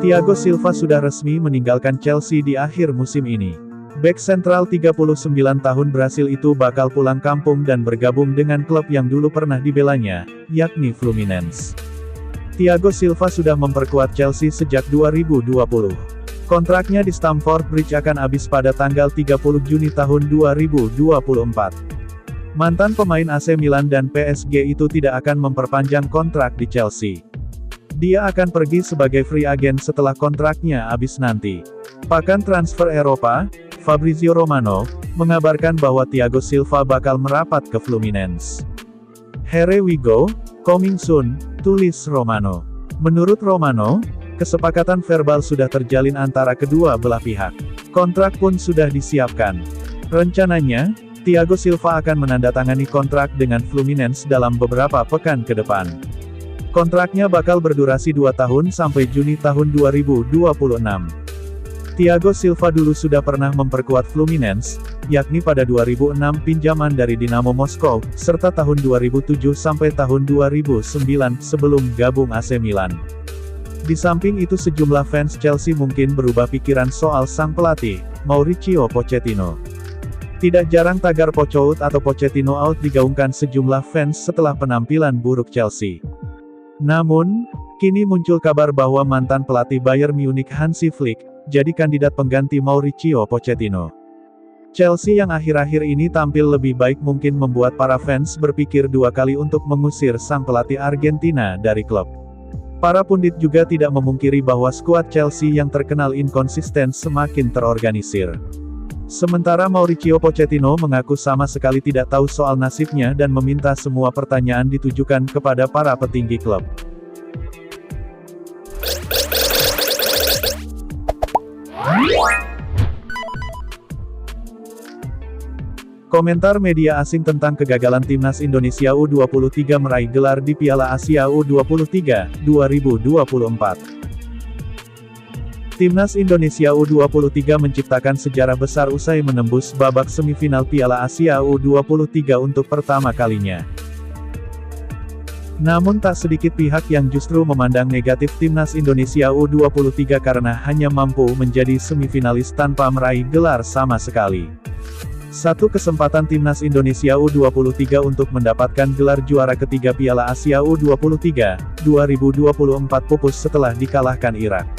Thiago Silva sudah resmi meninggalkan Chelsea di akhir musim ini. Bek sentral 39 tahun Brasil itu bakal pulang kampung dan bergabung dengan klub yang dulu pernah dibelanya, yakni Fluminense. Thiago Silva sudah memperkuat Chelsea sejak 2020. Kontraknya di Stamford Bridge akan habis pada tanggal 30 Juni tahun 2024. Mantan pemain AC Milan dan PSG itu tidak akan memperpanjang kontrak di Chelsea. Dia akan pergi sebagai free agent setelah kontraknya habis nanti. Pakan transfer Eropa, Fabrizio Romano, mengabarkan bahwa Thiago Silva bakal merapat ke Fluminense. "Here we go, coming soon," tulis Romano. Menurut Romano, kesepakatan verbal sudah terjalin antara kedua belah pihak. Kontrak pun sudah disiapkan. Rencananya, Thiago Silva akan menandatangani kontrak dengan Fluminense dalam beberapa pekan ke depan. Kontraknya bakal berdurasi 2 tahun sampai Juni tahun 2026. Thiago Silva dulu sudah pernah memperkuat Fluminense, yakni pada 2006 pinjaman dari Dinamo Moskow, serta tahun 2007 sampai tahun 2009 sebelum gabung AC Milan. Di samping itu sejumlah fans Chelsea mungkin berubah pikiran soal sang pelatih, Mauricio Pochettino. Tidak jarang tagar Pocho out atau Pochettino out digaungkan sejumlah fans setelah penampilan buruk Chelsea. Namun, kini muncul kabar bahwa mantan pelatih Bayern Munich Hansi Flick, jadi kandidat pengganti Mauricio Pochettino. Chelsea yang akhir-akhir ini tampil lebih baik mungkin membuat para fans berpikir 2 kali untuk mengusir sang pelatih Argentina dari klub. Para pundit juga tidak memungkiri bahwa skuad Chelsea yang terkenal inkonsisten semakin terorganisir. Sementara Mauricio Pochettino mengaku sama sekali tidak tahu soal nasibnya dan meminta semua pertanyaan ditujukan kepada para petinggi klub. Komentar media asing tentang kegagalan Timnas Indonesia U23 meraih gelar di Piala Asia U23, 2024. Timnas Indonesia U23 menciptakan sejarah besar usai menembus babak semifinal Piala Asia U23 untuk pertama kalinya. Namun tak sedikit pihak yang justru memandang negatif Timnas Indonesia U23 karena hanya mampu menjadi semifinalis tanpa meraih gelar sama sekali. Satu kesempatan Timnas Indonesia U23 untuk mendapatkan gelar juara ketiga Piala Asia U23, 2024 pupus setelah dikalahkan Irak.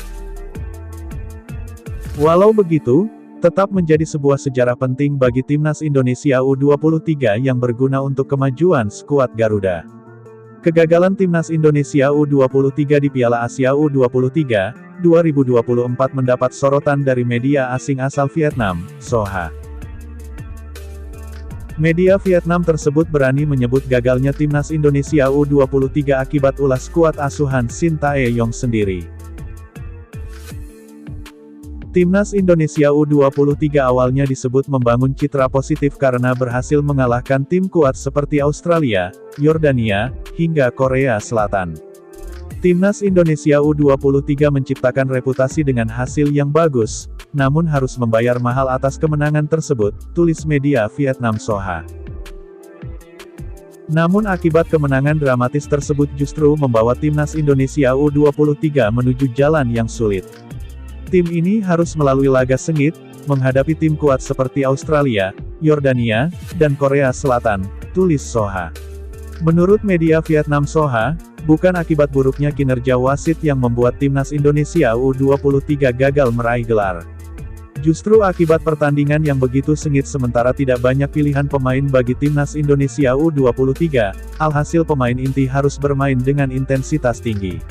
Walau begitu, tetap menjadi sebuah sejarah penting bagi Timnas Indonesia U23 yang berguna untuk kemajuan skuad Garuda. Kegagalan Timnas Indonesia U23 di Piala Asia U23, 2024 mendapat sorotan dari media asing asal Vietnam, Soha. Media Vietnam tersebut berani menyebut gagalnya Timnas Indonesia U23 akibat ulah skuad asuhan Shin Tae-yong sendiri. Timnas Indonesia U23 awalnya disebut membangun citra positif karena berhasil mengalahkan tim kuat seperti Australia, Yordania, hingga Korea Selatan. Timnas Indonesia U23 menciptakan reputasi dengan hasil yang bagus, namun harus membayar mahal atas kemenangan tersebut, tulis media Vietnam Soha. Namun akibat kemenangan dramatis tersebut justru membawa Timnas Indonesia U23 menuju jalan yang sulit. Tim ini harus melalui laga sengit, menghadapi tim kuat seperti Australia, Yordania, dan Korea Selatan, tulis Soha. Menurut media Vietnam Soha, bukan akibat buruknya kinerja wasit yang membuat Timnas Indonesia U23 gagal meraih gelar. Justru akibat pertandingan yang begitu sengit sementara tidak banyak pilihan pemain bagi Timnas Indonesia U23, alhasil pemain inti harus bermain dengan intensitas tinggi.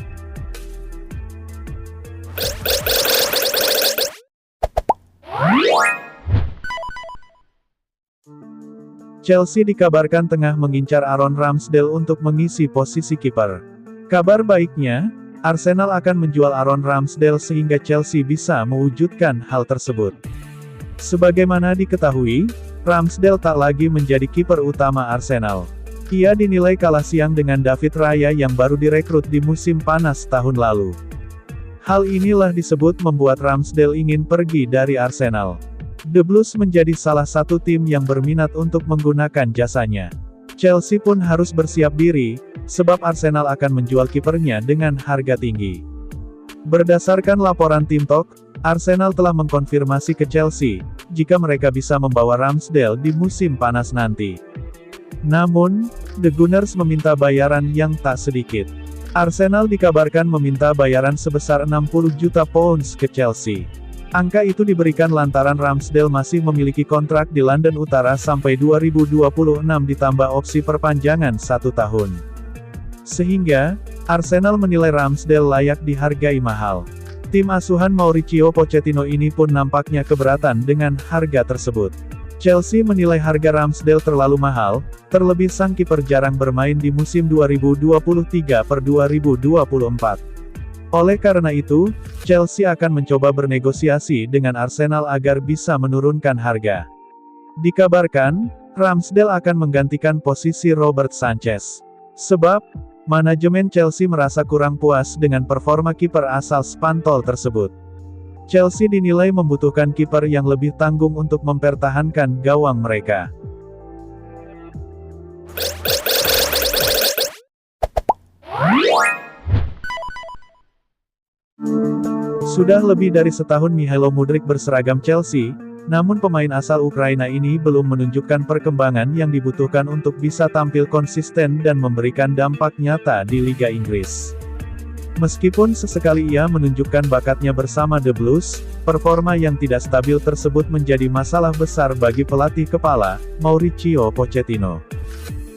Chelsea dikabarkan tengah mengincar Aaron Ramsdale untuk mengisi posisi kiper. Kabar baiknya, Arsenal akan menjual Aaron Ramsdale sehingga Chelsea bisa mewujudkan hal tersebut. Sebagaimana diketahui, Ramsdale tak lagi menjadi kiper utama Arsenal. Ia dinilai kalah siang dengan David Raya yang baru direkrut di musim panas tahun lalu. Hal inilah disebut membuat Ramsdale ingin pergi dari Arsenal. The Blues menjadi salah satu tim yang berminat untuk menggunakan jasanya. Chelsea pun harus bersiap diri, sebab Arsenal akan menjual kipernya dengan harga tinggi. Berdasarkan laporan Tim Talk, Arsenal telah mengkonfirmasi ke Chelsea, jika mereka bisa membawa Ramsdale di musim panas nanti. Namun, The Gunners meminta bayaran yang tak sedikit. Arsenal dikabarkan meminta bayaran sebesar 60 juta pounds ke Chelsea. Angka itu diberikan lantaran Ramsdale masih memiliki kontrak di London Utara sampai 2026 ditambah opsi perpanjangan 1 tahun. Sehingga, Arsenal menilai Ramsdale layak dihargai mahal. Tim asuhan Mauricio Pochettino ini pun nampaknya keberatan dengan harga tersebut. Chelsea menilai harga Ramsdale terlalu mahal, terlebih sang kiper jarang bermain di musim 2023/2024. Oleh karena itu, Chelsea akan mencoba bernegosiasi dengan Arsenal agar bisa menurunkan harga. Dikabarkan, Ramsdale akan menggantikan posisi Robert Sanchez. Sebab, manajemen Chelsea merasa kurang puas dengan performa kiper asal Spanyol tersebut. Chelsea dinilai membutuhkan kiper yang lebih tanggung untuk mempertahankan gawang mereka. Sudah lebih dari setahun Mihailo Mudryk berseragam Chelsea, namun pemain asal Ukraina ini belum menunjukkan perkembangan yang dibutuhkan untuk bisa tampil konsisten dan memberikan dampak nyata di Liga Inggris. Meskipun sesekali ia menunjukkan bakatnya bersama The Blues, performa yang tidak stabil tersebut menjadi masalah besar bagi pelatih kepala, Mauricio Pochettino.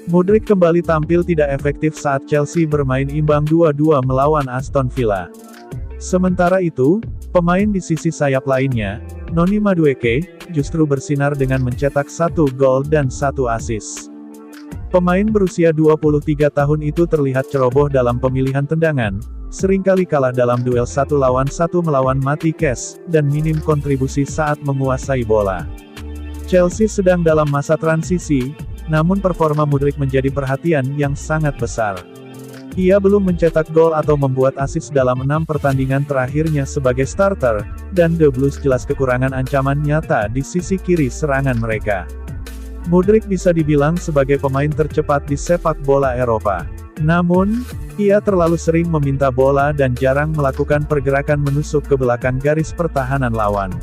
Mudryk kembali tampil tidak efektif saat Chelsea bermain imbang 2-2 melawan Aston Villa. Sementara itu, pemain di sisi sayap lainnya, Noni Madueke, justru bersinar dengan mencetak 1 gol dan 1 assist. Pemain berusia 23 tahun itu terlihat ceroboh dalam pemilihan tendangan, seringkali kalah dalam duel 1 lawan 1 melawan Matty Cash, dan minim kontribusi saat menguasai bola. Chelsea sedang dalam masa transisi, namun performa Mudryk menjadi perhatian yang sangat besar. Ia belum mencetak gol atau membuat assist dalam 6 pertandingan terakhirnya sebagai starter, dan The Blues jelas kekurangan ancaman nyata di sisi kiri serangan mereka. Mudryk bisa dibilang sebagai pemain tercepat di sepak bola Eropa. Namun, ia terlalu sering meminta bola dan jarang melakukan pergerakan menusuk ke belakang garis pertahanan lawan.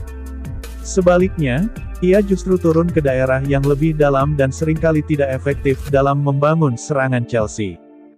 Sebaliknya, ia justru turun ke daerah yang lebih dalam dan seringkali tidak efektif dalam membangun serangan Chelsea.